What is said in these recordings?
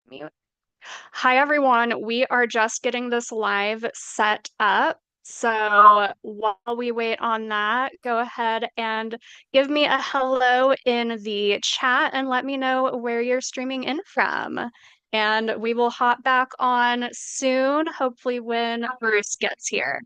Mute. Hi, everyone. We are just getting this live set up. So while we wait on that, go ahead and give me a hello in the chat and let me know where you're streaming in from. And we will hop back on soon, hopefully when Bruce gets here.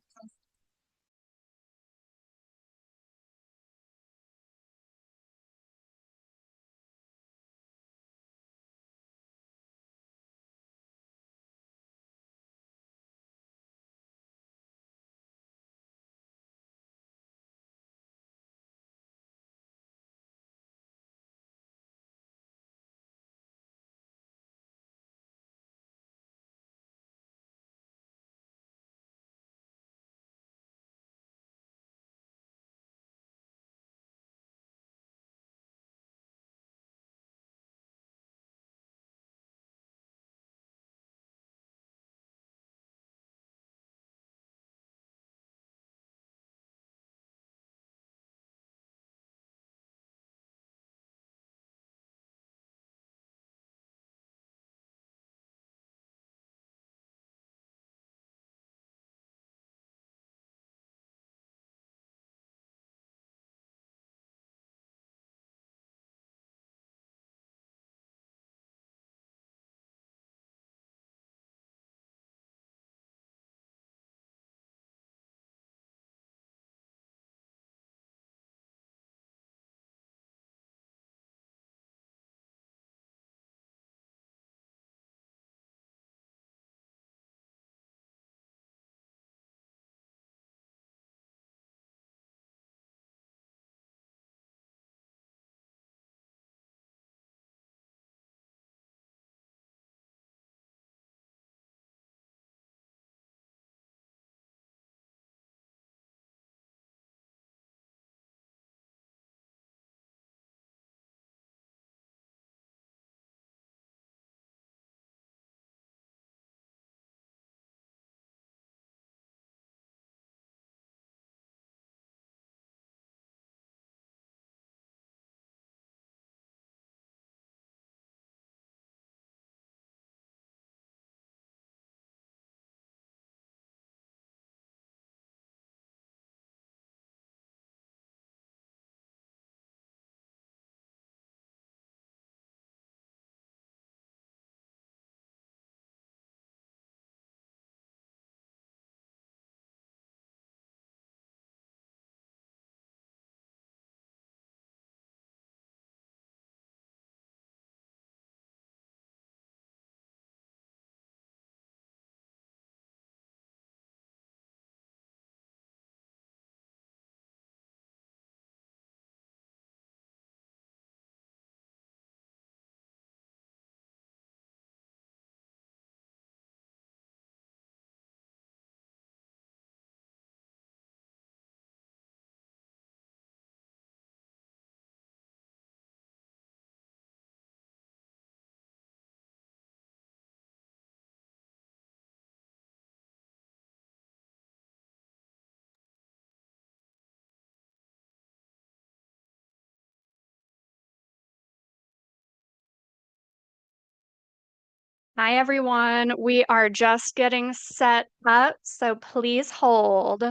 Hi, everyone. We are just getting set up, so please hold.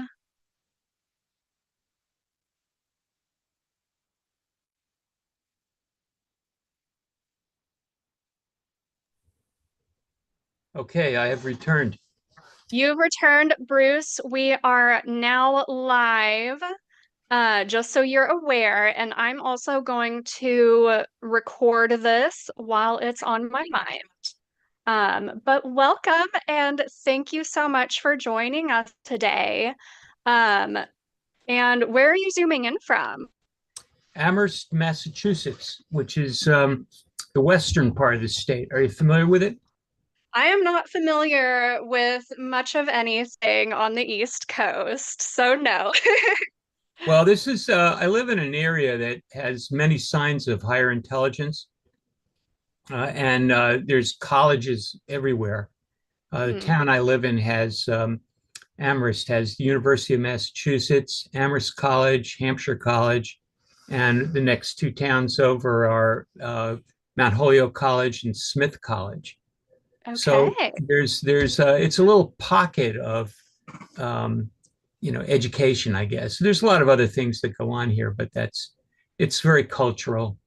Okay, I have returned. You've returned, Bruce. We are now live, just so you're aware. And I'm also going to record this while it's on my mind. But welcome and thank you so much for joining us today. Um, and where are you zooming in from? Amherst, Massachusetts, which is the western part of the state. Are you familiar with it? I am not familiar with much of anything on the East Coast, so no. Well, I live in an area that has many signs of higher intelligence, and there's colleges everywhere. The Hmm. town I live in has Amherst has the University of Massachusetts, Amherst College, Hampshire College, and the next two towns over are Mount Holyoke College and Smith College. So Okay. there's it's a little pocket of um, education, I guess. There's a lot of other things that go on here, but it's very cultural.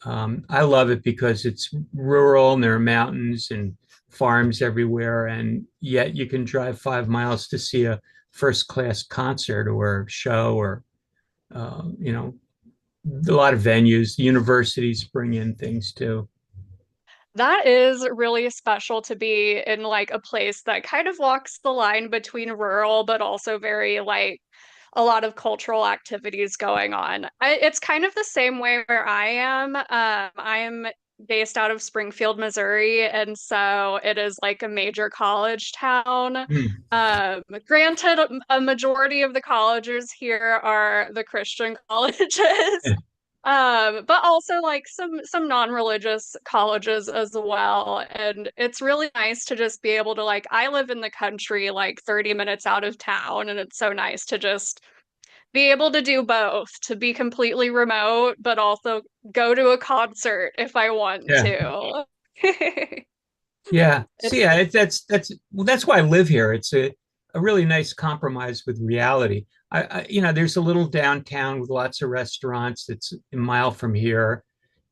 I love it because it's rural and there are mountains and farms everywhere, and yet you can drive 5 miles to see a first class concert or show or a lot of venues. The universities bring in things too. That is really special to be in like a place that kind of walks the line between rural, but also very like a lot of cultural activities going on. It's kind of the same way where I am. I am based out of Springfield, Missouri, and so it is like a major college town. Hmm. Granted, a majority of the colleges here are the Christian colleges. Yeah. But also like some non-religious colleges as well. And it's really nice to just be able to like I live in the country like 30 minutes out of town, and it's so nice to just be able to do both, to be completely remote, but also go to a concert if I want Yeah. to. Yeah. So It's yeah, that's well, that's why I live here. It's a really nice compromise with reality. There's a little downtown with lots of restaurants that's a mile from here,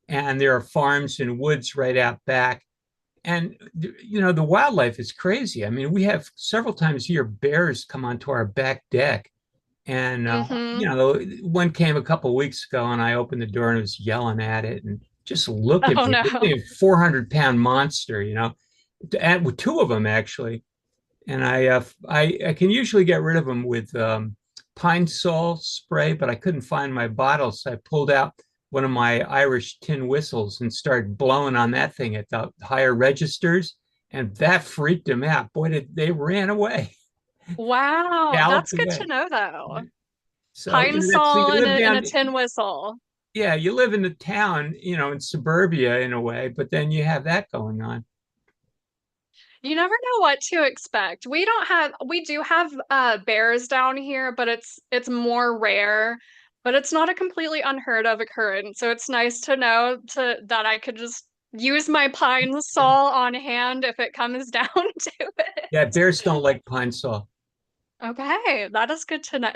and there are farms and woods right out back. And the wildlife is crazy. I mean, we have several times a year bears come onto our back deck, and mm-hmm. one came a couple of weeks ago, and I opened the door and it was yelling at it and just looked at Oh me. no. A 400-pound monster, and with two of them actually. And I can usually get rid of them with pine sol spray, but I couldn't find my bottle, so I pulled out one of my Irish tin whistles and started blowing on that thing at the higher registers, and that freaked them out. Boy, they ran away, Wow, galloped that's good to away. know though. So Pine that's sol you in live a down, tin whistle. yeah, you live in the town, in suburbia in a way, but then you have that going on. You never know what to expect. We do have bears down here, but it's more rare, but it's not a completely unheard of occurrence. So it's nice to know to that I could just use my pine sol on hand if it comes down to it. Yeah, bears don't like pine sol. Okay, that is good to know.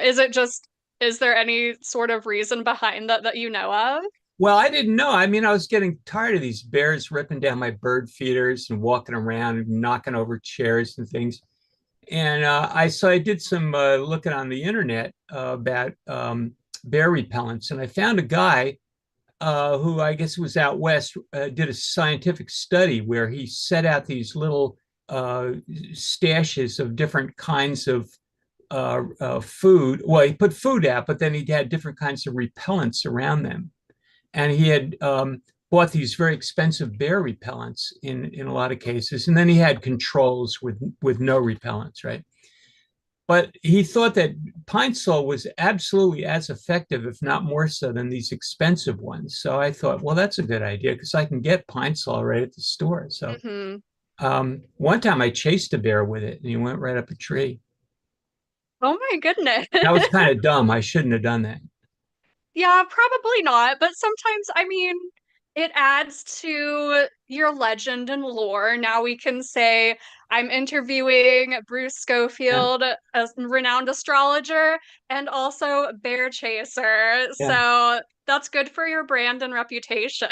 Is there any sort of reason behind that that you know of? Well, I didn't know. I mean, I was getting tired of these bears ripping down my bird feeders and walking around and knocking over chairs and things. And I did some looking on the internet about bear repellents, and I found a guy who I guess was out west did a scientific study where he set out these little stashes of different kinds of food. Well, he put food out, but then he had different kinds of repellents around them, and he had bought these very expensive bear repellents in a lot of cases, and then he had controls with no repellents, right? But he thought that pine sol was absolutely as effective, if not more so, than these expensive ones. So I thought, well, that's a good idea because I can get pine sol right at the store. So Hmm. one time I chased a bear with it, and he went right up a tree. Oh my goodness. That was kind of dumb. I shouldn't have done that. Yeah, probably not. But sometimes, I mean, it adds to your legend and lore. Now we can say, I'm interviewing Bruce Yeah, Scofield, a renowned astrologer, and also bear chaser. yeah. So that's good for your brand and reputation.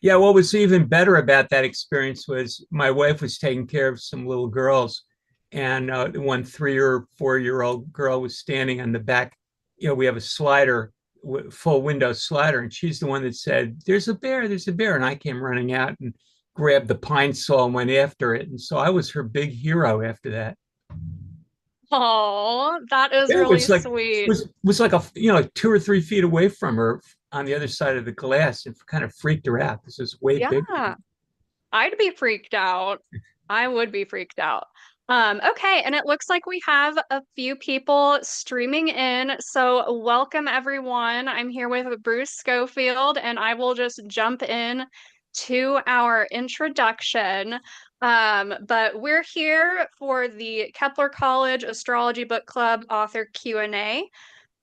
Yeah, what was even better about that experience was my wife was taking care of some little girls, and one 3 or 4 year old girl was standing on the back. We have a slider, full window slider, and she's the one that said, there's a bear." And I came running out and grabbed the pine saw and went after it. And so I was her big hero after that. Oh, that is It really was like sweet. was like like 2 or 3 feet away from her on the other side of the glass, and kind of freaked her out because it was way bigger. Yeah. I'd be freaked out. I would be freaked out. Okay, and it looks like we have a few people streaming in. So welcome everyone. I'm here with Bruce Schofield, and I will just jump in to our introduction. But we're here for the Kepler College Astrology Book Club author Q&A.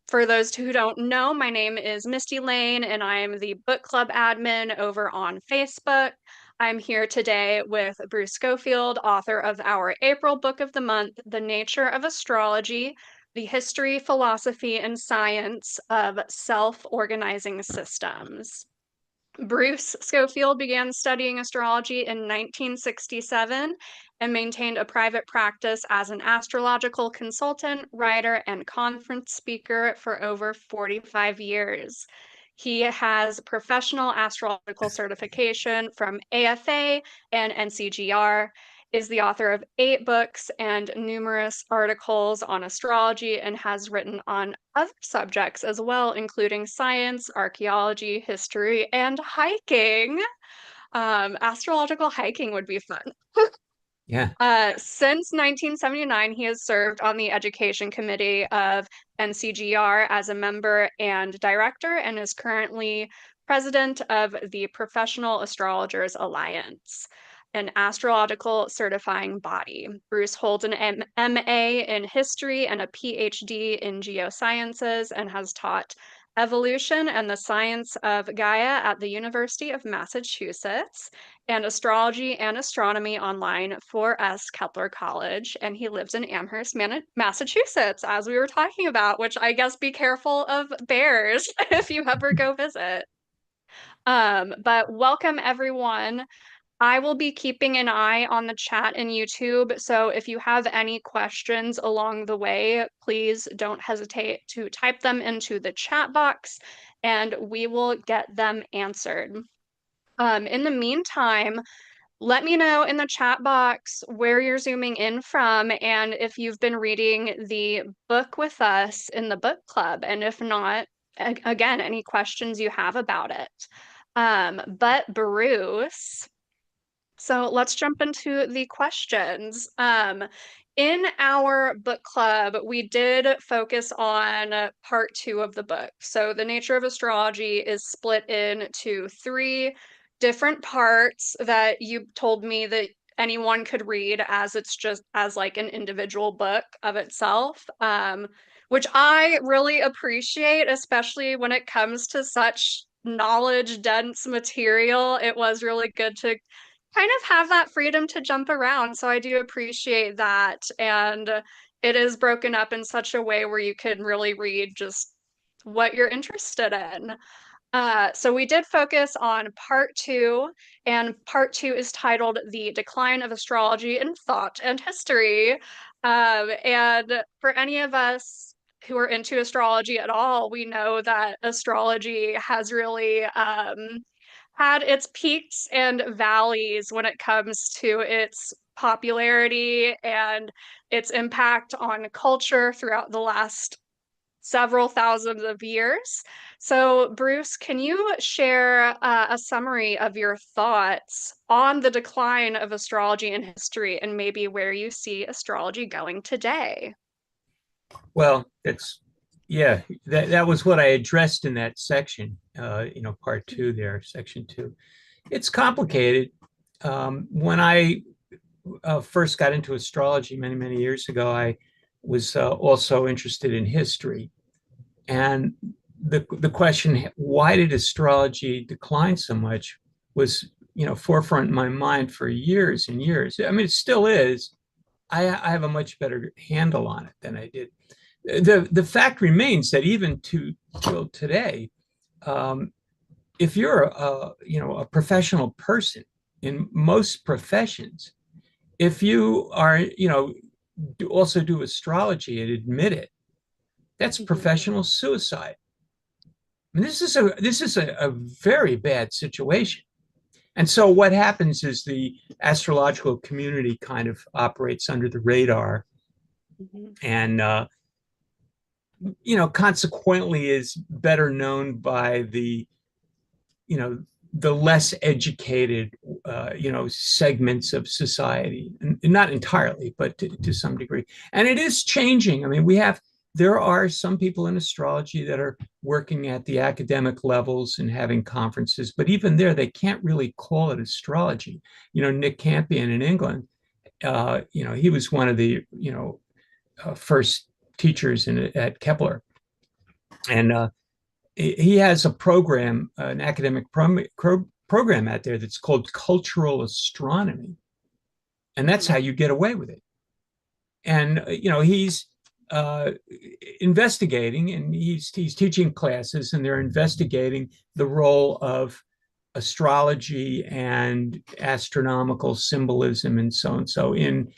For those who don't know, my name is Misty Lane, and I am the book club admin over on Facebook. I'm here today with Bruce Scofield, author of our April book of the month, The Nature of Astrology, the History, Philosophy, and Science of Self-Organizing Systems. Bruce Scofield began studying astrology in 1967 and maintained a private practice as an astrological consultant, writer, and conference speaker for over 45 years. He has professional astrological certification from AFA and NCGR, is the author of 8 books and numerous articles on astrology, and has written on other subjects as well, including science, archaeology, history, and hiking. Astrological hiking would be fun. Yeah. Since 1979, he has served on the education committee of NCGR as a member and director, and is currently president of the Professional Astrologers Alliance, an astrological certifying body. Bruce holds an MA in history and a PhD in geosciences, and has taught evolution and the science of Gaia at the University of Massachusetts, and astrology and astronomy online for Kepler College. And he lives in Amherst, Massachusetts, as we were talking about, which I guess be careful of bears if you ever go visit. But welcome, everyone. I will be keeping an eye on the chat in YouTube. So if you have any questions along the way, please don't hesitate to type them into the chat box and we will get them answered. In the meantime, let me know in the chat box where you're zooming in from and if you've been reading the book with us in the book club. And if not, again, any questions you have about it. But Bruce, so let's jump into the questions. In our book club, we did focus on part 2 of the book. So the nature of astrology is split into 3 different parts that you told me that anyone could read as it's just as like an individual book of itself, which I really appreciate, especially when it comes to such knowledge dense material. It was really good to kind of have that freedom to jump around. So I do appreciate that. And it is broken up in such a way where you can really read just what you're interested in. So we did focus on part 2, and part 2 is titled The Decline of Astrology in Thought and History. And for any of us who are into astrology at all, we know that astrology has really had its peaks and valleys when it comes to its popularity and its impact on culture throughout the last several thousands of years. So, Bruce, can you share a summary of your thoughts on the decline of astrology in history and maybe where you see astrology going today? Well, that's yeah, that was what I addressed in that section, part 2 there, section 2. It's complicated. When I first got into astrology many, many years ago, I was also interested in history. And the question, why did astrology decline so much, was forefront in my mind for years and years. I mean, it still is. I have a much better handle on it than I did. The fact remains that even till today, if you're a professional person in most professions, if you are also do astrology and admit it, that's professional suicide. I mean, this is a very bad situation. And so what happens is the astrological community kind of operates under the radar, and consequently is better known by the less educated segments of society, and not entirely, but to some degree. And it is changing. I mean, there are some people in astrology that are working at the academic levels and having conferences, but even there, they can't really call it astrology. Nick Campion in England, he was one of the, first teachers at Kepler. And he has a program, an academic program out there that's called cultural astronomy, and that's Mhm. how you get away with it. And he's uh, investigating, and he's teaching classes, and they're investigating the role of astrology and astronomical symbolism and so and so in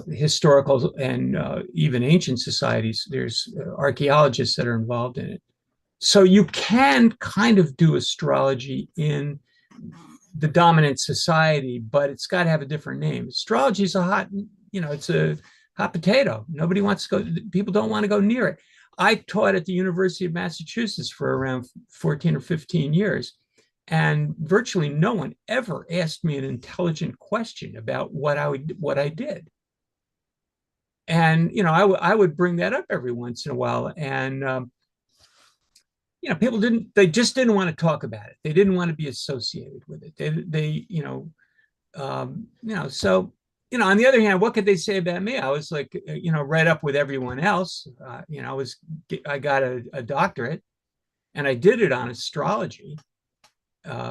historical and even ancient societies. There's archaeologists that are involved in it. So you can kind of do astrology in the dominant society, but it's got to have a different name. Astrology is it's a hot potato. Nobody wants to go, people don't want to go near it. I taught at the University of Massachusetts for around 14 or 15 years, and virtually no one ever asked me an intelligent question about what I did. And I would bring that up every once in a while, and people they just didn't want to talk about it. They didn't want to be associated with it. So on the other hand, what could they say about me? I was like, right up with everyone else. I got a doctorate, and I did it on astrology.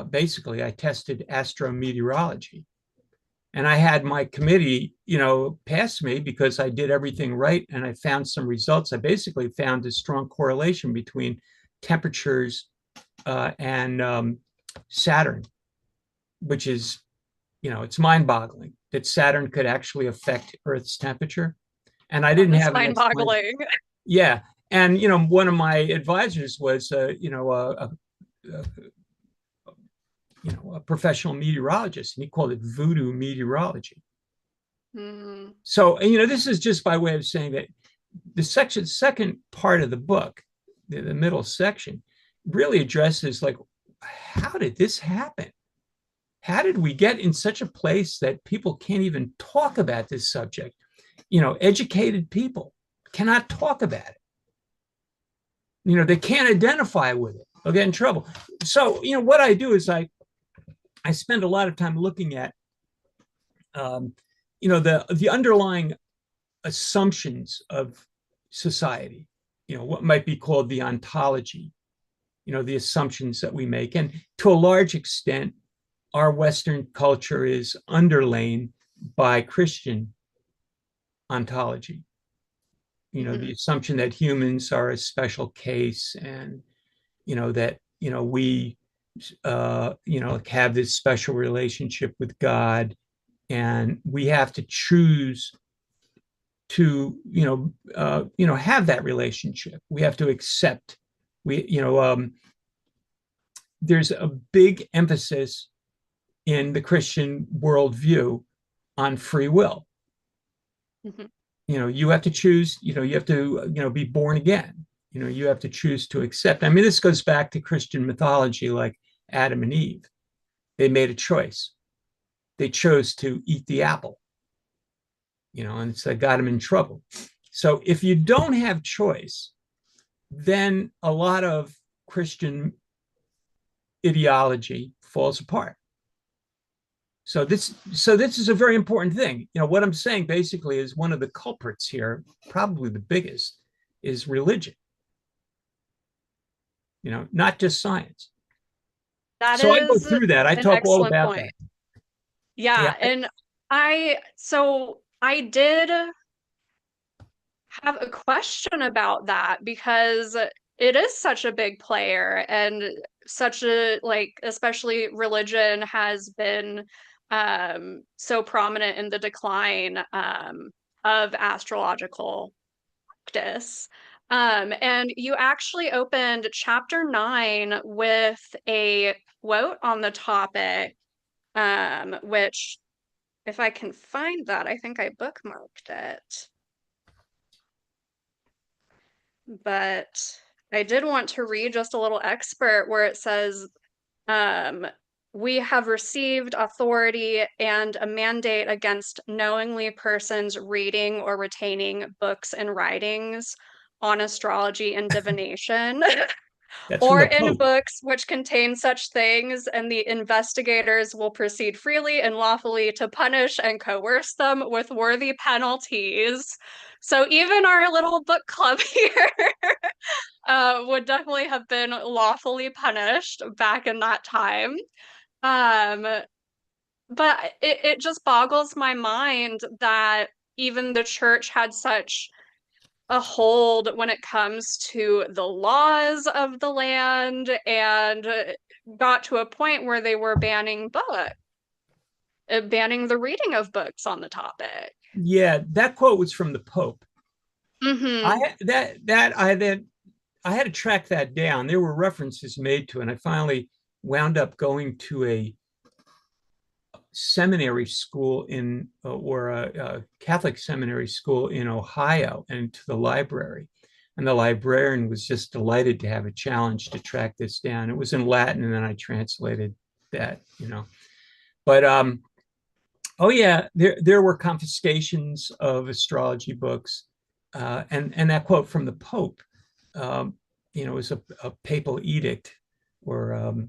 Basically, I tested astrometeorology, and I had my committee, pass me because I did everything right, and I found some results. I basically found a strong correlation between temperatures and Saturn, which is, it's mind-boggling that Saturn could actually affect Earth's temperature. And I didn't That is have an explanation. mind-boggling. Yeah, and one of my advisors was, a professional meteorologist, and he called it voodoo meteorology. Mhm. So, this is just by way of saying that the second part of the book, the middle section, really addresses like, how did this happen? How did we get in such a place that people can't even talk about this subject? Educated people cannot talk about it. They can't identify with it. They'll get in trouble. So, what I do is I spend a lot of time looking at, the underlying assumptions of society. What might be called the ontology. The assumptions that we make, and to a large extent, our Western culture is underlain by Christian ontology. The Mhm. assumption that humans are a special case, and that we have this special relationship with God, and we have to choose to have that relationship. We have to accept. We There's a big emphasis in the Christian worldview on free will. Mhm. You have to choose. You have to be born again. You have to choose to accept. I mean, this goes back to Christian mythology, like Adam and Eve. They made a choice. They chose to eat the apple. And it's that got them in trouble. So if you don't have choice, then a lot of Christian ideology falls apart. So this is a very important thing. What I'm saying basically is one of the culprits here, probably the biggest, is religion. Not just science. That So I go is through that. I an talk all excellent about point. that. Yeah. Yeah, and I did have a question about that because it is such a big player and such a like especially religion has been so prominent in the decline of astrological practice. And you actually opened chapter 9 with a quote on the topic, which if I can find that, I think I bookmarked it. But I did want to read just a little excerpt where it says, um, we have received authority and a mandate against knowingly persons reading or retaining books and writings on astrology and divination, That's from or the in Pope. books which contain such things, and the investigators will proceed freely and lawfully to punish and coerce them with worthy penalties. So even our little book club here would definitely have been lawfully punished back in that time. Um, but it just boggles my mind that even the church had such a hold when it comes to the laws of the land and got to a point where they were banning the reading of books on the topic. Yeah, that quote was from the Pope. Hmm. I had to track that down. There were references made to it, and I finally wound up going to a seminary school in or a Catholic seminary school in Ohio and to the library. And the librarian was just delighted to have a challenge to track this down. It was in Latin, and then I translated that. But oh yeah, there were confiscations of astrology books, and that quote from the Pope, um, was a papal edict, or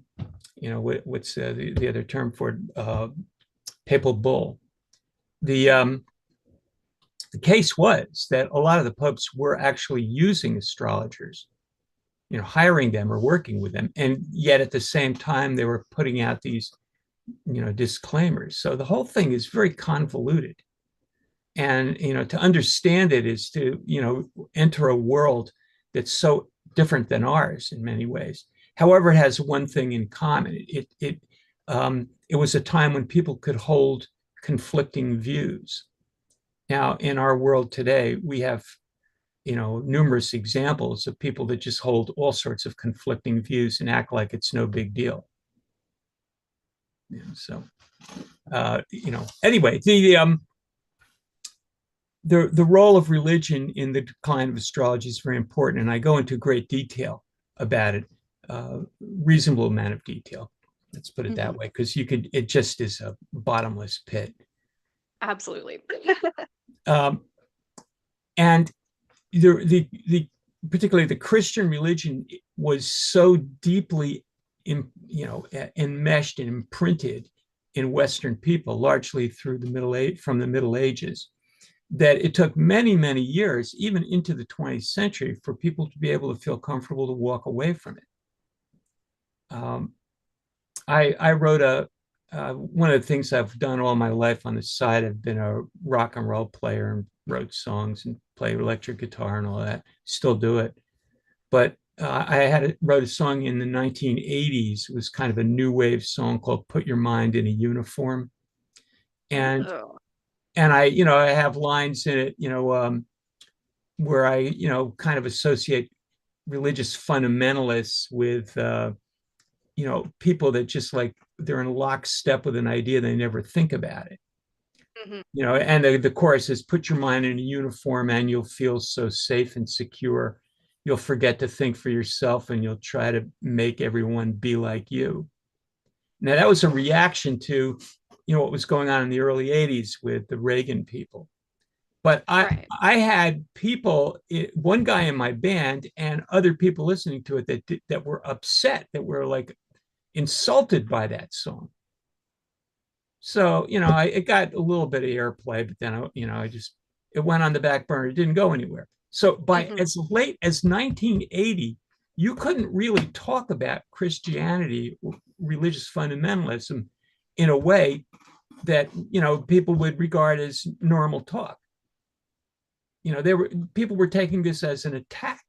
what's the other term for it? Papal bull. The the case was that a lot of the popes were actually using astrologers, hiring them or working with them, and yet at the same time they were putting out these disclaimers. So the whole thing is very convoluted, and to understand it is to enter a world that's so different than ours in many ways. However, it has one thing in common. It was a time when people could hold conflicting views. Now, in our world today, we have numerous examples of people that just hold all sorts of conflicting views and act like it's no big deal. So anyway, the role of religion in the decline of astrology is very important, and I go into great detail about it, reasonable amount of detail. Let's put it Hmm. that way, because it just is a bottomless pit. Absolutely. Um, and the particularly the Christian religion was so deeply enmeshed and imprinted in Western people, largely through the from the Middle Ages, that it took many, many years, even into the 20th century, for people to be able to feel comfortable to walk away from it. I wrote one of the things I've done all my life on the side. I've been a rock and roll player and wrote songs and played electric guitar and all that. Still do it. But wrote a song in the 1980s. It was kind of a new wave song called "Put Your Mind in a Uniform," and Oh. I have lines in it, where I kind of associate religious fundamentalists with people that just like they're in lockstep with an idea, they never think about it. Hmm. And the chorus is, put your mind in a uniform and you'll feel so safe and secure. You'll forget to think for yourself and you'll try to make everyone be like you. Now that was a reaction to what was going on in the early 80s with the Reagan people. But I Right. I had people, one guy in my band and other people listening to it that were upset, that were like insulted by that song. So, it got a little bit of airplay, but then, it went on the back burner. It didn't go anywhere. So by Hmm. as late as 1980, you couldn't really talk about Christianity, religious fundamentalism, in a way that, people would regard as normal talk. People were taking this as an attack.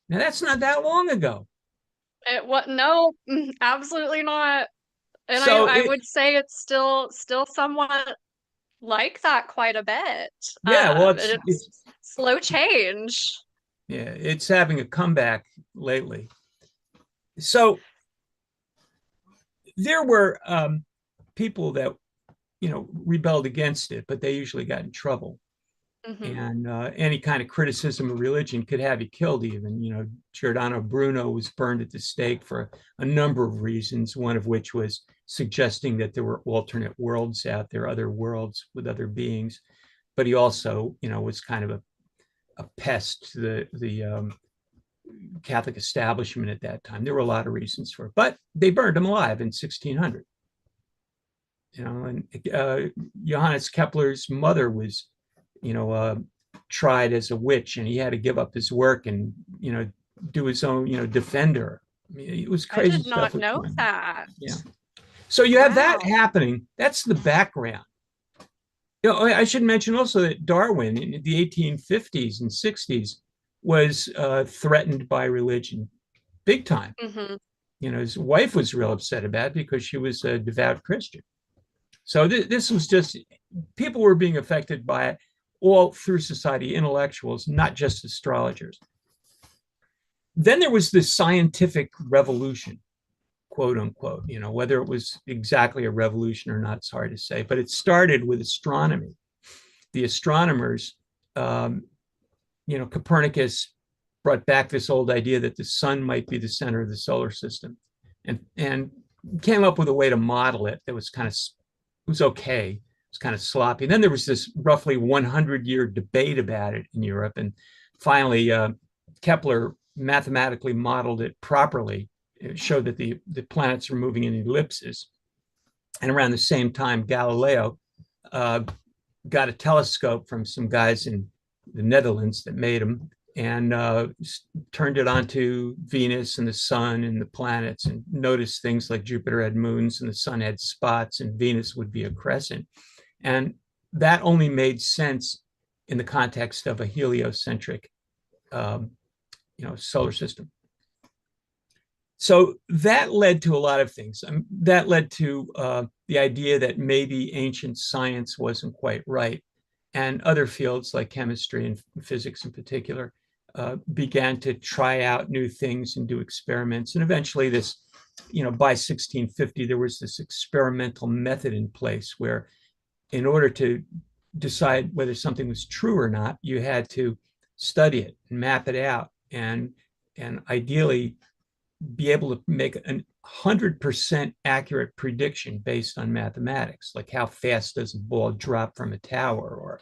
Now, that's not that long ago. What? No, absolutely not. And I So I would say it's still somewhat like that quite a bit. yeah, well, It's slow change. yeah, it's having a comeback lately. So there were people that rebelled against it, but they usually got in trouble. Hmm. And any kind of criticism of religion could have you killed. Even Giordano Bruno was burned at the stake for a number of reasons. One of which was suggesting that there were alternate worlds out there, other worlds with other beings. But he also, was kind of a pest to the Catholic establishment at that time. There were a lot of reasons for it, but they burned him alive in 1600. And Johannes Kepler's mother was, tried as a witch, and he had to give up his work and do his own, defend her. I mean, it was I crazy did stuff not was know going on. that. Yeah. So you have that Wow. happening. That's the background. I should mention also that Darwin in the 1850s and 60s was threatened by religion big time. Hmm. His wife was real upset about it because she was a devout Christian. So this was just people were being affected by it all through society, intellectuals, not just astrologers. Then there was this scientific revolution, quote unquote. Whether it was exactly a revolution or not, it's hard to say, but it started with astronomy. The astronomers, um, Copernicus brought back this old idea that the sun might be the center of the solar system, and came up with a way to model it that was it was okay. It was kind of sloppy. And then there was this roughly 100-year debate about it in Europe, and finally Kepler mathematically modeled it properly. It showed that the planets are moving in ellipses. And around the same time, Galileo uh, got a telescope from some guys in the Netherlands that made them, and turned it onto Venus and the sun and the planets, and noticed things like Jupiter had moons and the sun had spots and Venus would be a crescent. And that only made sense in the context of a heliocentric um, solar system. So that led to a lot of things. That led to the idea that maybe ancient science wasn't quite right. And other fields like chemistry and physics in particular began to try out new things and do experiments. And eventually by 1650, there was this experimental method in place where in order to decide whether something was true or not, you had to study it and map it out and ideally be able to make a 100% accurate prediction based on mathematics, like how fast does a ball drop from a tower, or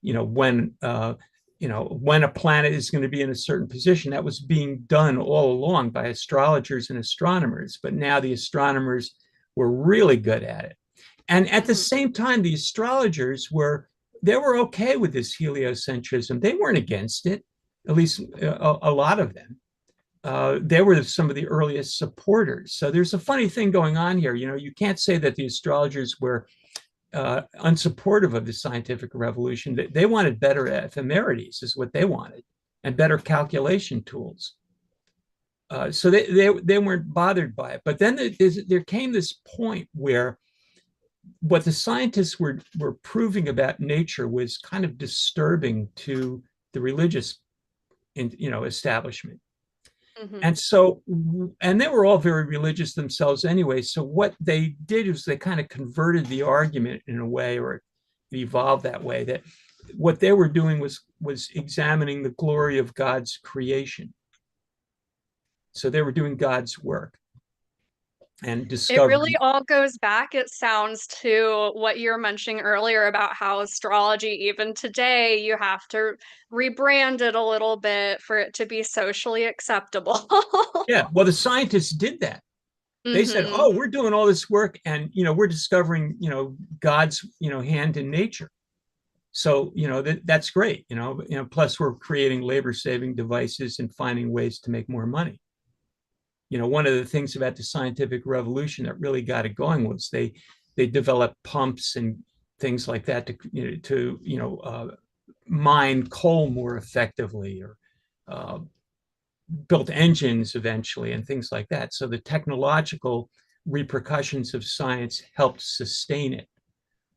when a planet is going to be in a certain position. That was being done all along by astrologers and astronomers, but now the astronomers were really good at it. And at the Hmm. same time, the astrologers they were okay with this heliocentrism. They weren't against it, at least a lot of them. They were some of the earliest supporters. So there's a funny thing going on here. You can't say that the astrologers were unsupportive of the scientific revolution. They wanted better ephemerides, is what they wanted, and better calculation tools. So they weren't bothered by it. But then there came this point where what the scientists were proving about nature was kind of disturbing to the religious establishment. Hmm. And they were all very religious themselves anyway. So what they did is they kind of converted the argument in a way, or it evolved that way, that what they were doing was examining the glory of God's creation. So they were doing God's work and It really discovering. all goes back, it sounds, to what you were mentioning earlier about how astrology, even today, you have to rebrand it a little bit for it to be socially acceptable. Yeah, well, the scientists did that. They said, Hmm. "Oh, we're doing all this work, and we're discovering God's hand in nature. So that's great. Plus we're creating labor saving devices and finding ways to make more money. One of the things about the scientific revolution that really got it going was they developed pumps and things like that to mine coal more effectively, or uh, built engines eventually and things like that. So the technological repercussions of science helped sustain it.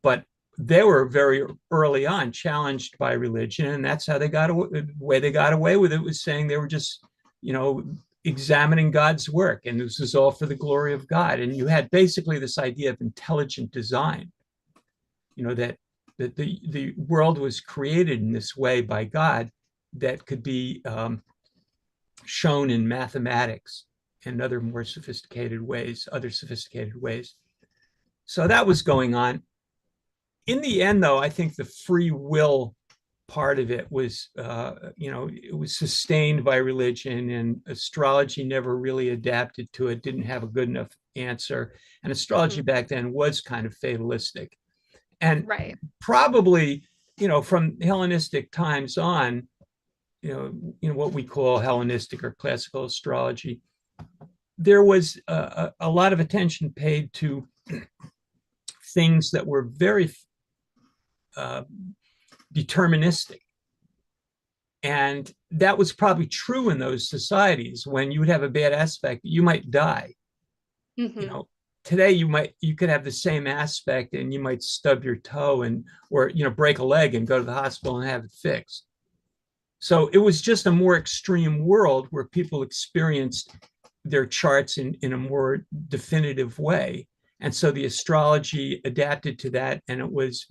But they were very early on challenged by religion, and that's how they got away. The way they got away with it was saying they were just, examining God's work, and this is all for the glory of God. And you had basically this idea of intelligent design, that the world was created in this way by God that could be shown in mathematics and other more sophisticated ways, other sophisticated ways. So that was going on. In the end, though, I think the free will part of it was, it was sustained by religion, and astrology never really adapted to it, didn't have a good enough answer. And astrology Hmm. back then was kind of fatalistic. And Right. probably, from Hellenistic times on, what we call Hellenistic or classical astrology, there was a lot of attention paid to things that were very uh, deterministic. And that was probably true in those societies. When you would have a bad aspect, you might die. You Hmm. know, today you could have the same aspect and you might stub your toe and or break a leg and go to the hospital and have it fixed. So it was just a more extreme world where people experienced their charts in a more definitive way. And so the astrology adapted to that, and it was,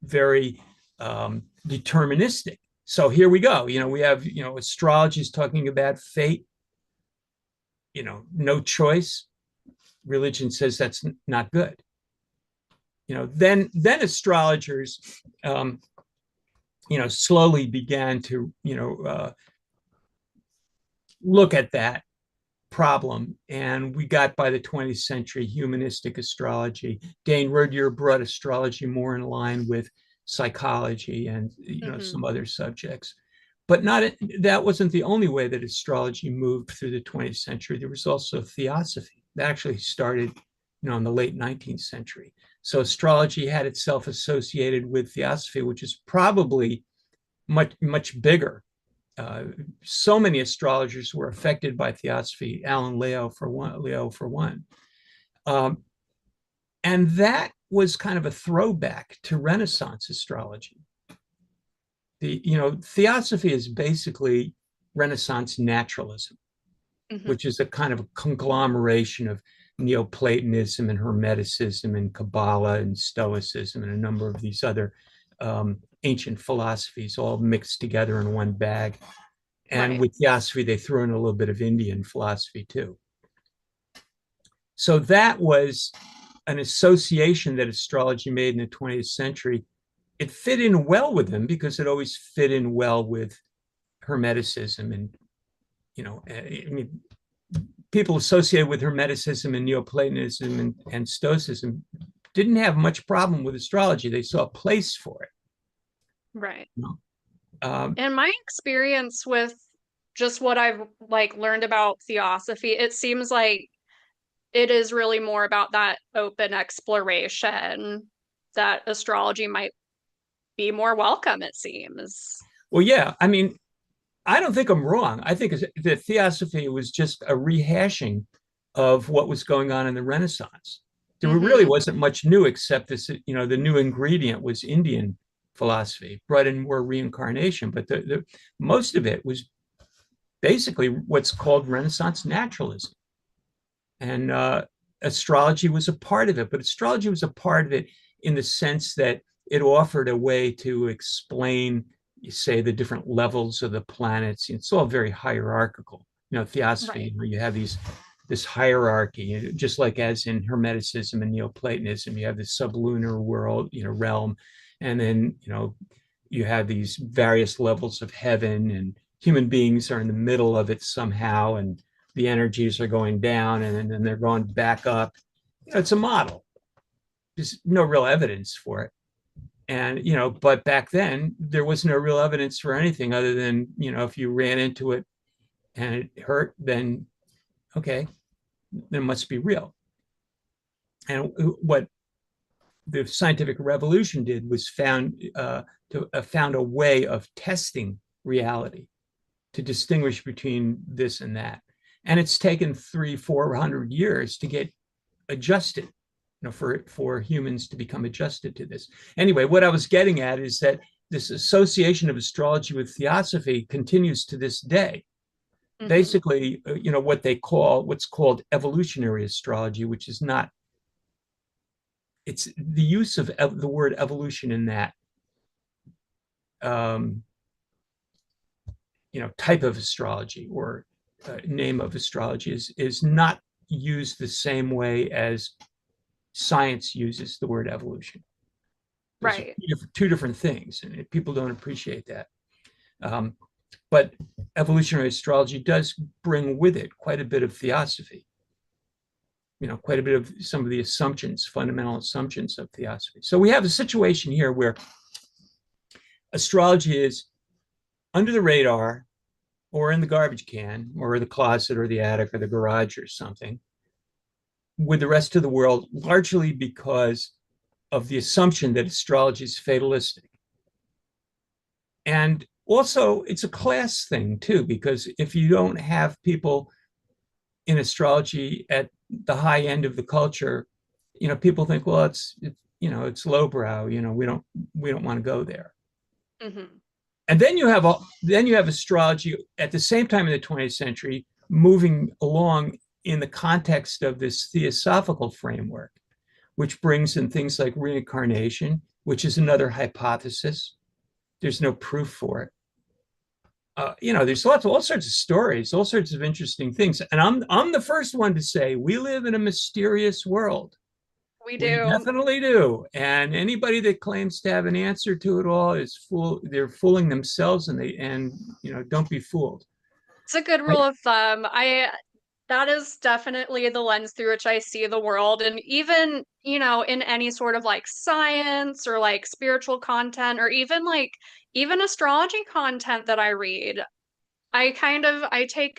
very deterministic. So here we go. We have, astrology is talking about fate, no choice. Religion says that's not good. Then astrologers, slowly began to, look at that problem. And we got, by the 20th century, humanistic astrology. Dane Rudhyar brought astrology more in line with psychology and Hmm. some other subjects. But not that wasn't the only way that astrology moved through the 20th century. There was also theosophy that actually started in the late 19th century. So astrology had itself associated with theosophy, which is probably much bigger. So many astrologers were affected by theosophy. Alan Leo for one. Um, and that was kind of a throwback to Renaissance astrology. Theosophy is basically Renaissance naturalism, Hmm. which is a kind of a conglomeration of Neoplatonism and Hermeticism and Kabbalah and Stoicism and a number of these other ancient philosophies all mixed together in one bag. And Right. with Theosophy, they threw in a little bit of Indian philosophy too. So that was an association that astrology made in the 20th century. It fit in well with them because it always fit in well with Hermeticism. And, I mean, people associated with Hermeticism and Neoplatonism and Stoicism didn't have much problem with astrology. They saw a place for it. Right. You know? um, In my experience with just what I've like learned about theosophy, it seems like it is really more about that open exploration that astrology might be more welcome, it seems. well, yeah, I mean, I don't think I'm wrong. I think that Theosophy was just a rehashing of what was going on in the Renaissance. There really Hmm. wasn't much new except this, the new ingredient was Indian philosophy, brought in more reincarnation. But most of it was basically what's called Renaissance naturalism. And astrology was a part of it, but astrology was a part of it in the sense that it offered a way to explain, you say, the different levels of the planets. It's all very hierarchical. Theosophy, Right. where you have this hierarchy, just like as in Hermeticism and Neoplatonism, you have the sublunar world, realm, and then you have these various levels of heaven, and human beings are in the middle of it somehow, and the energies are going down and then they're going back up. It's a model. There's no real evidence for it. And, but back then there was no real evidence for anything other than, if you ran into it and it hurt, then okay, then it must be real. And what the scientific revolution did was found a way of testing reality to distinguish between this and that. And it's taken 300-400 years to get adjusted, for humans to become adjusted to this. Anyway, what I was getting at is that this association of astrology with theosophy continues to this day. Hmm. Basically, what's called evolutionary astrology, which is not, it's the use of the word evolution in that um, type of astrology or name of astrology is not used the same way as science uses the word evolution. Those are Right. two different things, and people don't appreciate that. Um, but evolutionary astrology does bring with it quite a bit of theosophy, quite a bit of some of the assumptions, fundamental assumptions of theosophy. So we have a situation here where astrology is under the radar or in the garbage can or the closet or the attic or the garage or something. with the rest of the world, largely because of the assumption that astrology is fatalistic. And also, it's a class thing too, because if you don't have people in astrology at the high end of the culture, people think, well, it's lowbrow. We don't want to go there. Hmm. And then you have astrology at the same time in the 20th century moving along in the context of this theosophical framework, which brings in things like reincarnation, which is another hypothesis. There's no proof for it. There's all sorts of stories, all sorts of interesting things, and I'm the first one to say we live in a mysterious world. We We do. definitely do, and anybody that claims to have an answer to it all they're fooling themselves, and don't be fooled. It's a good I, rule of thumb. That is definitely the lens through which I see the world. And even, in any sort of like science or like spiritual content or even astrology content that I read, I take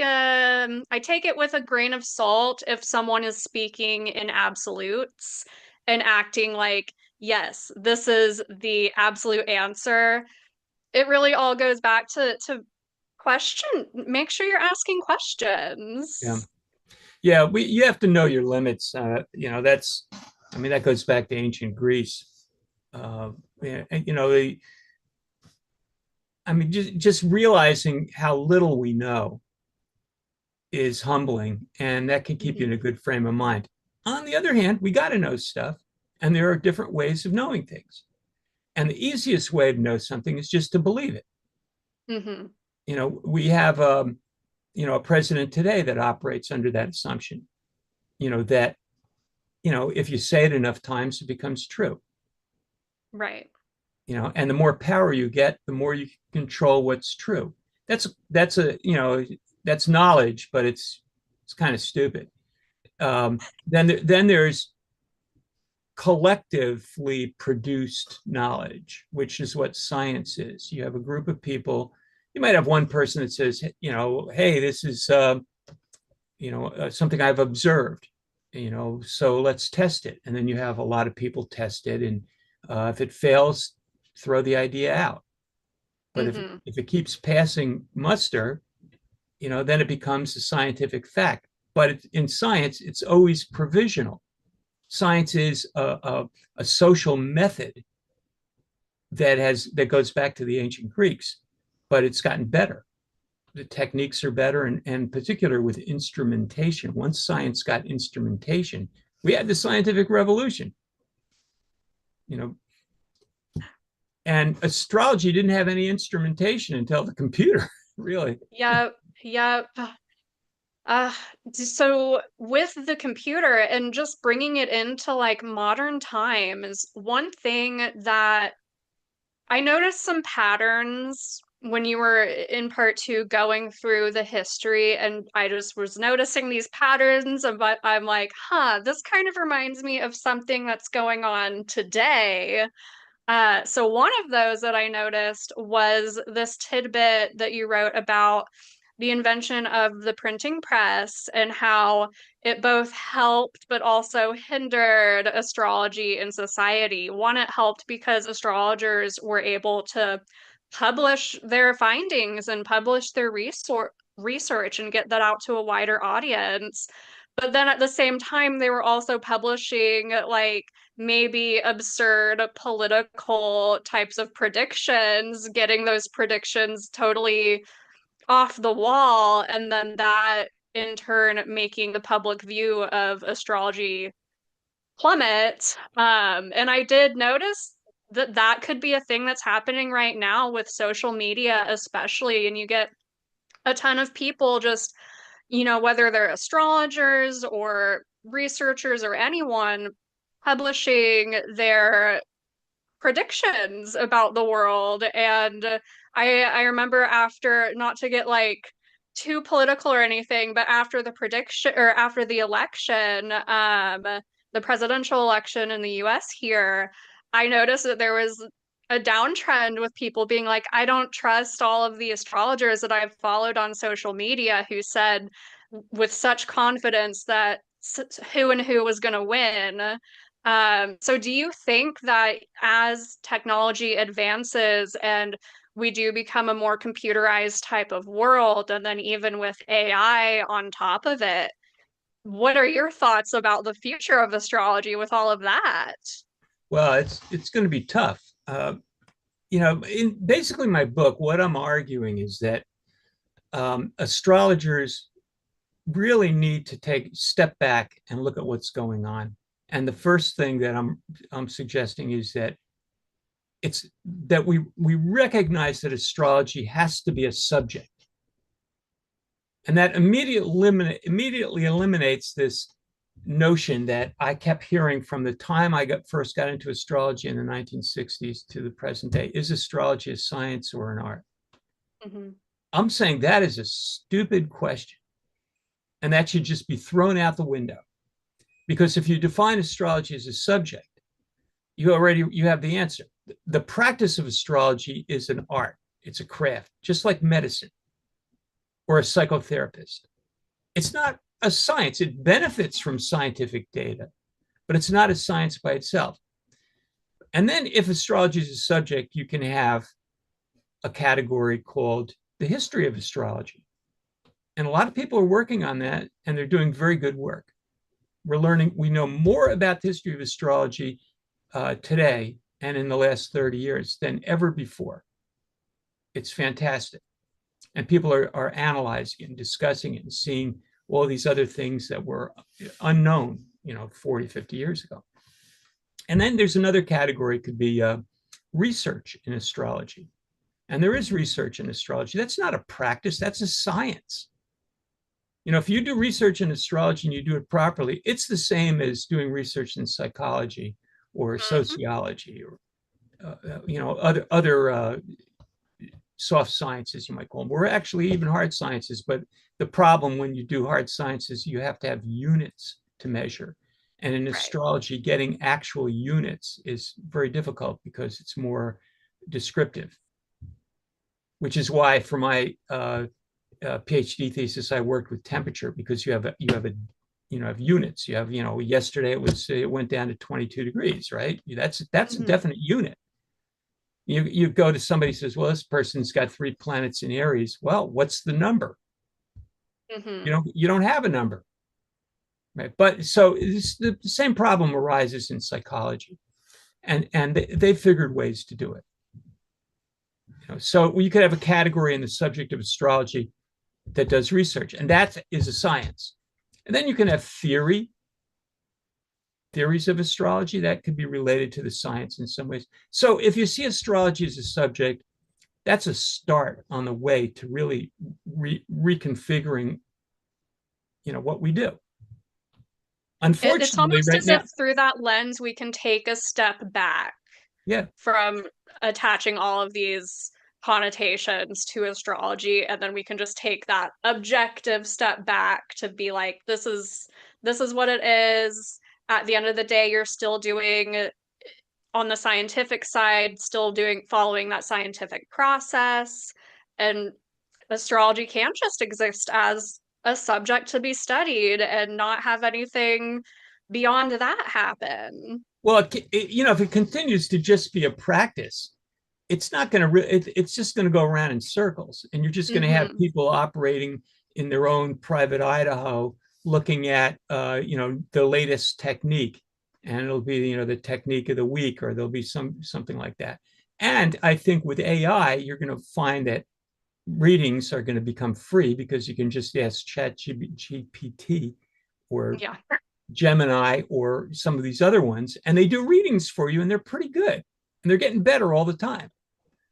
it with a grain of salt if someone is speaking in absolutes and acting like, yes, this is the absolute answer. It really all goes back to make sure you're asking yeah, questions. yeah, you have to know your limits. That goes back to ancient Greece. Yeah, and, just realizing how little we know is humbling, and that can keep you in a Hmm. good frame of mind. On the other hand, we got to know stuff, and there are different ways of knowing things. And the easiest way to know something is just to believe it. Hmm. We have a president today that operates under that assumption. That if you say it enough times, it becomes true. Right. And the more power you get, the more you control what's true. That's knowledge, but it's kind of stupid. Then there's collectively produced knowledge, which is what science is. You have a group of people. You might have one person that says, hey, this is something I've observed. So let's test it. And then you have a lot of people test it, and if it fails, throw the idea out. But Hmm. if it keeps passing muster, then it becomes a scientific fact. But in science, it's always provisional. Science is a social method that goes back to the ancient Greeks, but it's gotten better. The techniques are better, and in particular with instrumentation. Once science got instrumentation, we had the scientific revolution. You know, and astrology didn't have any instrumentation until the computer, really. Yep. Yep. Uh, so with the computer and just bringing it into like modern times, one thing that I noticed some patterns when you were in part two going through the history, and I just was noticing these patterns, and but I'm like, huh, this kind of reminds me of something that's going on today. So one of those that I noticed was this tidbit that you wrote about the invention of the printing press and how it both helped but also hindered astrology in society. One, it helped because astrologers were able to publish their findings and publish their research and get that out to a wider audience. But then at the same time, they were also publishing like maybe absurd political types of predictions, getting those predictions totally off the wall, and then that in turn making the public view of astrology plummet. And I did notice that that could be a thing that's happening right now with social media, especially, and you get a ton of people just, whether they're astrologers or researchers or anyone publishing their predictions about the world. And I remember after, not to get like too political or anything, but after the prediction or after the election, the presidential election in the US here, I noticed that there was a downtrend with people being like, I don't trust all of the astrologers that I've followed on social media who said with such confidence that who and who was going to win. So do you think that as technology advances and we do become a more computerized type of world, and then even with AI on top of it, what are your thoughts about the future of astrology with all of that? Well, it's going to be tough. In basically my book, what I'm arguing is that astrologers really need to take a step back and look at what's going on. And the first thing that I'm suggesting is that it's that we recognize that astrology has to be a subject, and that immediately eliminates this notion that I kept hearing from the time I first got into astrology in the 1960s to the present day. Is astrology a science or an art? Hmm. I'm saying that is a stupid question, and that should just be thrown out the window. Because if you define astrology as a subject, you have the answer. The practice of astrology is an art. It's a craft, just like medicine or a psychotherapist. It's not a science. It benefits from scientific data, but it's not a science by itself. And then if astrology is a subject, you can have a category called the history of astrology. And a lot of people are working on that, and they're doing very good work. We know more about the history of astrology today and in the last 30 years than ever before. It's fantastic. And people are analyzing it and discussing it and seeing all these other things that were unknown, 40, 50 years ago. And then there's another category, could be research in astrology. And there is research in astrology. That's not a practice, that's a science. If you do research in astrology and you do it properly, it's the same as doing research in psychology or Hmm. sociology or other soft sciences, you might call them, or actually even hard sciences. But the problem when you do hard sciences, you have to have units to measure. And in Right. astrology, getting actual units is very difficult because it's more descriptive, which is why for my PhD thesis, I worked with temperature, because have units. You have, yesterday it went down to 22 degrees, right? That's a Hmm. definite unit. You go to somebody who says, well, this person's got 3 planets in Aries. Well, what's the number? Hmm. You don't have a number, right? But so the same problem arises in psychology, and they figured ways to do it. So you could have a category in the subject of astrology that does research, and that is a science. And then you can have theories of astrology that could be related to the science in some ways. So if you see astrology as a subject, that's a start on the way to really reconfiguring, what we do. It's Unfortunately, almost right as if now, through that lens we can take a step back yeah. from attaching all of these connotations to astrology, and then we can just take that objective step back to be like, this is what it is. At the end of the day, you're still doing, on the scientific side, still doing, following that scientific process, and astrology can just exist as a subject to be studied and not have anything beyond that happen. Well, if it continues to just be a practice, it's not going to. It's just going to go around in circles, and you're just going to have Hmm. people operating in their own private Idaho, looking at the latest technique, and it'll be the technique of the week, or there'll be something like that. And I think with AI, you're going to find that readings are going to become free, because you can just ask Chat GPT or Yeah. Gemini or some of these other ones, and they do readings for you, and they're pretty good, and they're getting better all the time,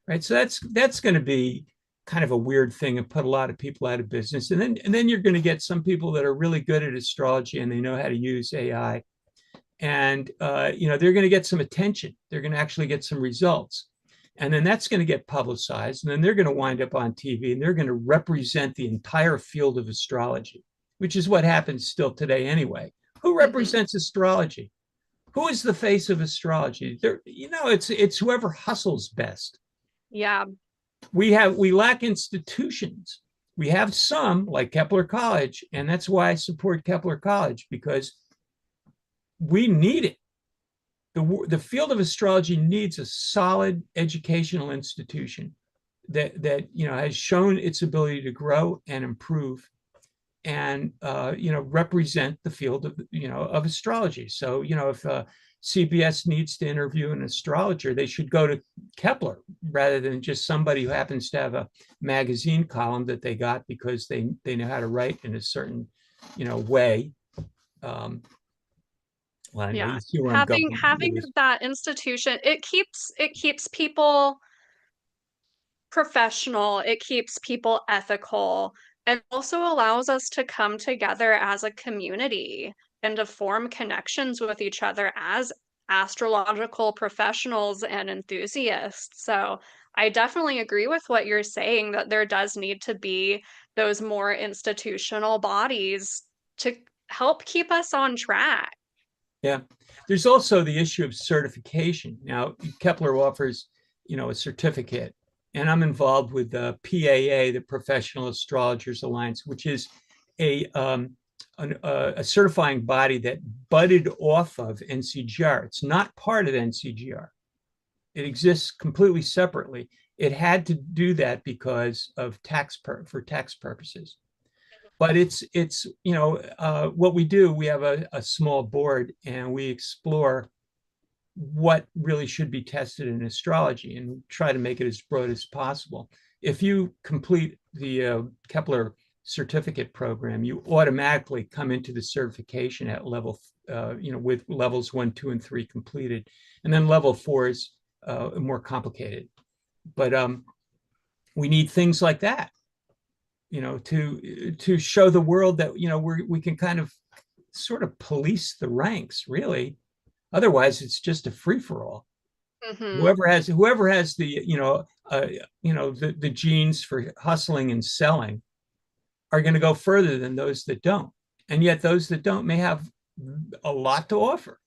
right? So that's going to be kind of a weird thing and put a lot of people out of business. And then you're going to get some people that are really good at astrology and they know how to use AI, and they're going to get some attention. They're going to actually get some results, and then that's going to get publicized, and then they're going to wind up on TV, and they're going to represent the entire field of astrology, which is what happens still today anyway. Who Hmm. represents astrology? Who is the face of astrology? It's whoever hustles best. Yeah. We lack institutions. We have some, like Kepler College, and that's why I support Kepler College, because we need it. The field of astrology needs a solid educational institution that has shown its ability to grow and improve and represent the field of astrology. So if CBS needs to interview an astrologer, they should go to Kepler rather than just somebody who happens to have a magazine column that they got because they know how to write in a certain way. um, well, anyway, Yeah. you see where I'm Having going with having this. that institution, it keeps people professional, it keeps people ethical, and also allows us to come together as a community and to form connections with each other as astrological professionals and enthusiasts. So I definitely agree with what you're saying that there does need to be those more institutional bodies to help keep us on track. Yeah. There's also the issue of certification. Now, Kepler offers, a certificate, and I'm involved with the PAA, the Professional Astrologers Alliance, which is a a certifying body that budded off of NCGR. It's not part of NCGR. It exists completely separately. It had to do that because of for tax purposes. But it's what we do. We have a small board, and we explore what really should be tested in astrology and try to make it as broad as possible. If you complete the Kepler certificate program, you automatically come into the certification at level, with levels 1, 2, and 3 completed, and then level 4 is more complicated. But we need things like that, to show the world that we can kind of sort of police the ranks, really. Otherwise, it's just a free for all. Hmm. Whoever has the the genes for hustling and selling are going to go further than those that don't, and yet those that don't may have a lot to offer.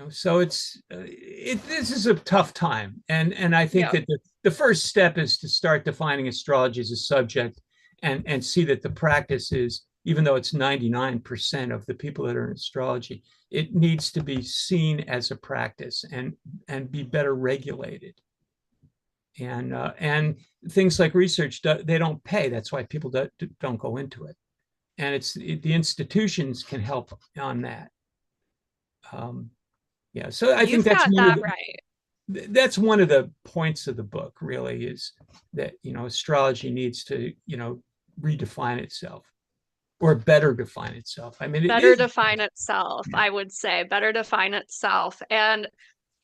So this is a tough time, and I think Yep. that the first step is to start defining astrology as a subject, and see that the practice is, even though it's 99% of the people that are in astrology, it needs to be seen as a practice and be better regulated. And things like research, they don't pay. That's why people don't go into it. And the institutions can help on that. Um, yeah, so I think You've got that right. that's one of the points of the book, really, is that astrology needs to redefine itself, or better define itself. I mean, it Better is. define itself, I would say. Better define itself. And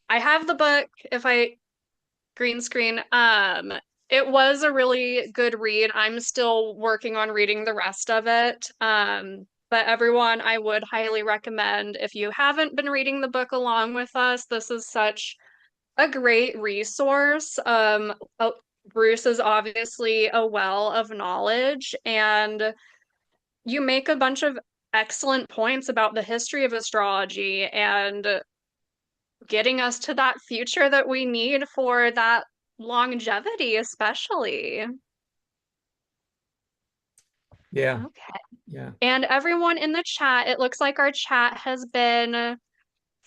I have the book, if I green screen. It was a really good read. I'm still working on reading the rest of it. But everyone, I would highly recommend if you haven't been reading the book along with us, this is such a great resource. Bruce is obviously a well of knowledge, and you make a bunch of excellent points about the history of astrology and getting us to that future that we need for that longevity, especially. Yeah, Okay. yeah. And everyone in the chat, it looks like our chat has been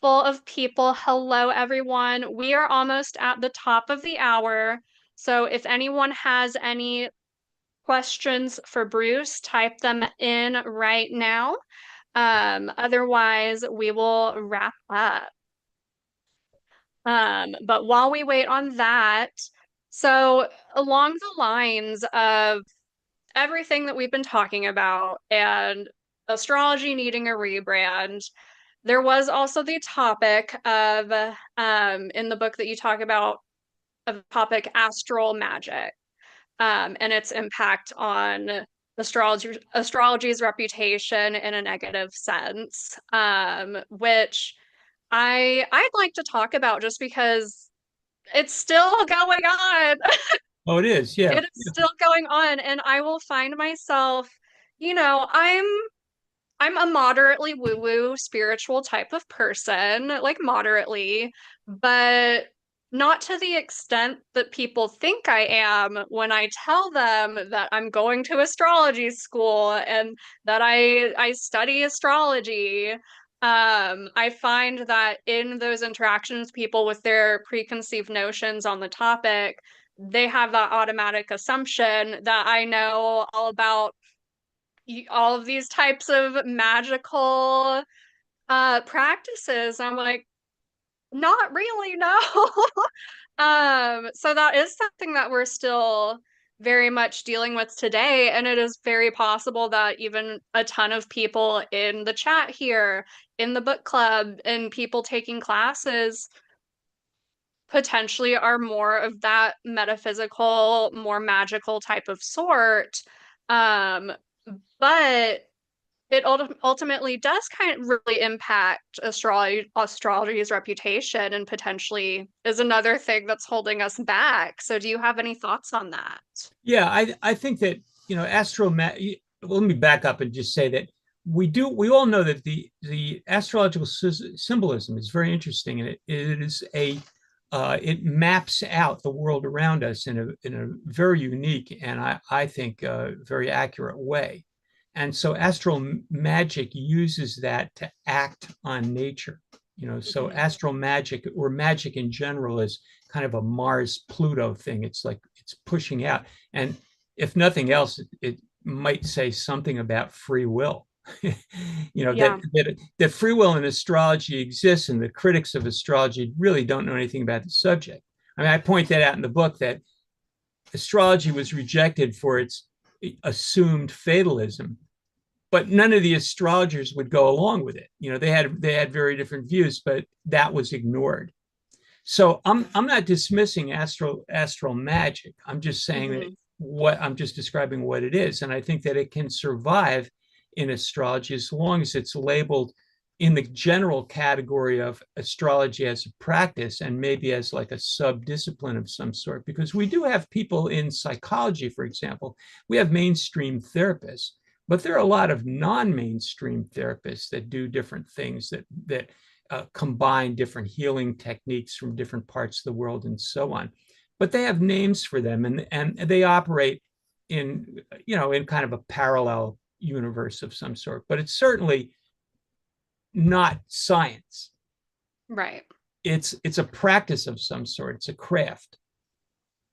full of people. Hello, everyone. We are almost at the top of the hour. So if anyone has any questions for Bruce, type them in right now. Otherwise, we will wrap up. But while we wait on that, so along the lines of everything that we've been talking about and astrology needing a rebrand, there was also the topic of in the book that you talk about of topic astral magic, and its impact on astrology's reputation in a negative sense, which I'd like to talk about just because it's still going on. Oh, it is. Yeah, It is still going on, and I will find myself, I'm a moderately woo-woo spiritual type of person, like moderately, but not to the extent that people think I am when I tell them that I'm going to astrology school and that I study astrology. I find that in those interactions, people with their preconceived notions on the topic, they have that automatic assumption that I know all about all of these types of magical practices. I'm like, not really, no. So that is something that we're still very much dealing with today, and it is very possible that even a ton of people in the chat here, in the book club, and people taking classes potentially are more of that metaphysical, more magical type of sort. Um, but it ultimately does kind of really impact astrology's reputation and potentially is another thing that's holding us back. So do you have any thoughts on that? Yeah, I think that, let me back up and just say that we all know that the astrological symbolism is very interesting, and it is a it maps out the world around us in a very unique and I think very accurate way. And so astral magic uses that to act on nature. So Mhm. astral magic or magic in general is kind of a Mars Pluto thing. It's like it's pushing out. And if nothing else, it might say something about free will. Yeah, That free will in astrology exists, and the critics of astrology really don't know anything about the subject. I mean, I point that out in the book that astrology was rejected for its assumed fatalism, but none of the astrologers would go along with it. They had very different views, but that was ignored. So I'm not dismissing astral magic. I'm just saying that hmm, what I'm just describing what it is, and I think that it can survive in astrology as long as it's labeled in the general category of astrology as a practice and maybe as like a sub-discipline of some sort. Because we do have people in psychology, for example, we have mainstream therapists, but there are a lot of non-mainstream therapists that do different things that combine different healing techniques from different parts of the world and so on. But they have names for them, and they operate in kind of a parallel universe of some sort. But it's certainly not science. right. It's a practice of some sort. It's a craft.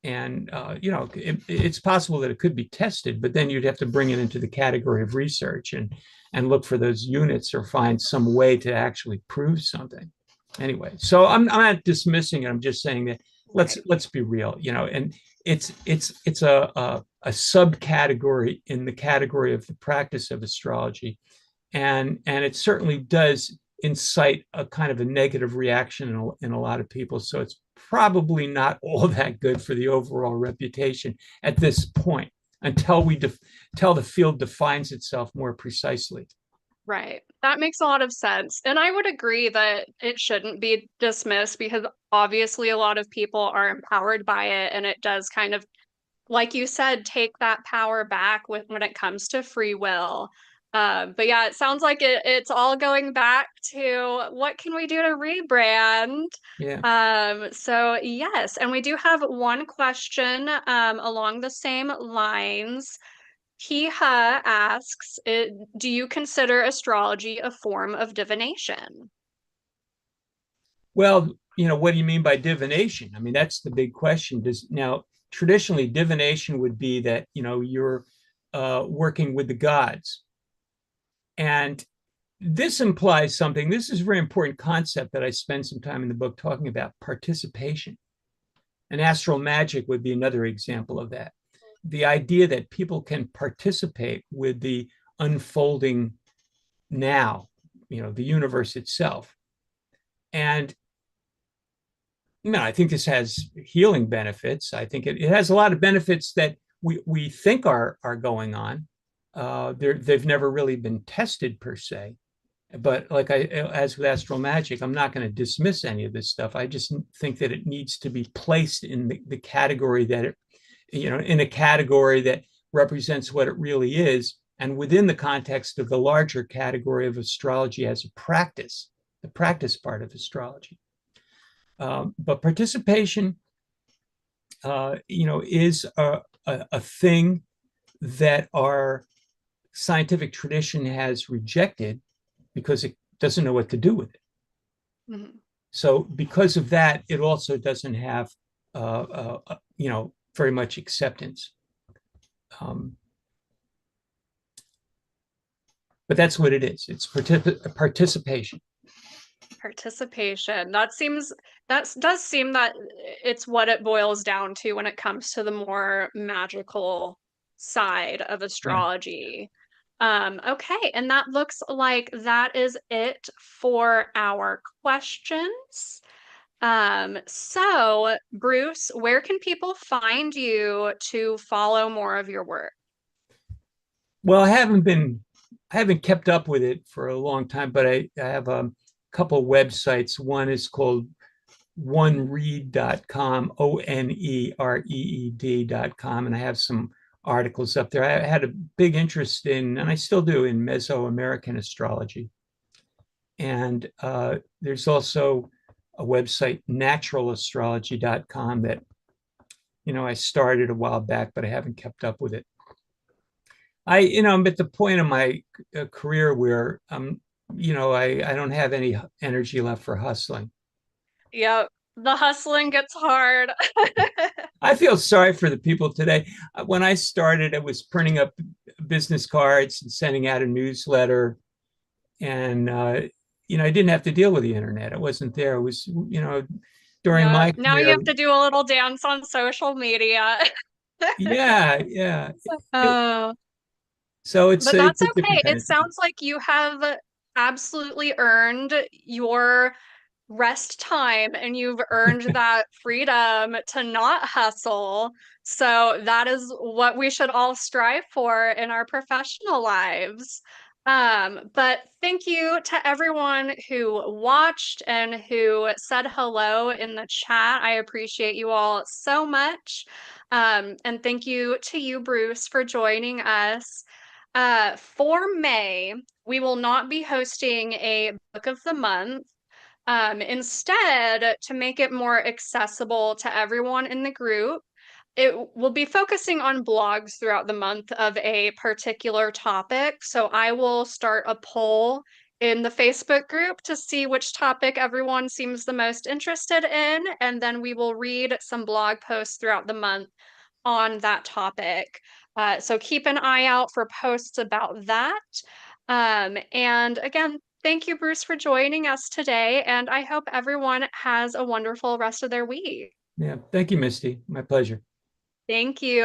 And it's possible that it could be tested, but then you'd have to bring it into the category of research and look for those units or find some way to actually prove something. Anyway, so I'm not dismissing it. I'm just saying that let's Right. let's be real, and it's a subcategory in the category of the practice of astrology, and it certainly does incite a kind of a negative reaction in a lot of people. So it's probably not all that good for the overall reputation at this point until until the field defines itself more precisely. Right. That makes a lot of sense. And I would agree that it shouldn't be dismissed because obviously a lot of people are empowered by it and it does kind of, like you said, take that power back when it comes to free will. But yeah, it sounds like it's all going back to what can we do to rebrand? Yeah. So yes, and we do have one question along the same lines. He asks, do you consider astrology a form of divination? Well, what do you mean by divination? I mean, that's the big question. Does now traditionally divination would be that you're working with the gods, and this implies something. This is a very important concept that I spend some time in the book talking about participation. And astral magic would be another example of that. The idea that people can participate with the unfolding now, the universe itself. And I think this has healing benefits. I think it has a lot of benefits that we think are going on. They've never really been tested per se. But as with astral magic, I'm not going to dismiss any of this stuff. I just think that it needs to be placed in the category that in a category that represents what it really is, and within the context of the larger category of astrology as a practice, the practice part of astrology. But participation, is a thing that our scientific tradition has rejected because it doesn't know what to do with it. Mhm. So because of that, it also doesn't have, very much acceptance. Um, but that's what it is. It's participation. Participation. That does seem that it's what it boils down to when it comes to the more magical side of Yeah. astrology. Okay, and that looks like that is it for our questions. So Bruce, where can people find you to follow more of your work? Well, I haven't kept up with it for a long time, but I have a couple websites. One is called onereed.com, onereed.com, and I have some articles up there. I had a big interest in, and I still do, in Mesoamerican astrology. And there's also a website, naturalastrology.com, that I started a while back, but I haven't kept up with it. I'm at the point in my career where I don't have any energy left for hustling. Yep, the hustling gets hard. I feel sorry for the people today. When I started, I was printing up business cards and sending out a newsletter, and I didn't have to deal with the internet. It wasn't there. It was, during Yeah, my now you career. have to do a little dance on social media. Yeah, yeah. It, Oh, so it's but that's a different okay. kind It of thing. sounds like you have absolutely earned your rest time and you've earned that freedom to not hustle. So that is what we should all strive for in our professional lives. But thank you to everyone who watched and who said hello in the chat. I appreciate you all so much. And thank you to you, Bruce, for joining us. For May, we will not be hosting a book of the month. Instead, to make it more accessible to everyone in the group, it will be focusing on blogs throughout the month of a particular topic. So I will start a poll in the Facebook group to see which topic everyone seems the most interested in, and then we will read some blog posts throughout the month on that topic. So keep an eye out for posts about that. And again, thank you, Bruce, for joining us today. And I hope everyone has a wonderful rest of their week. Yeah. Thank you, Misty. My pleasure. Thank you.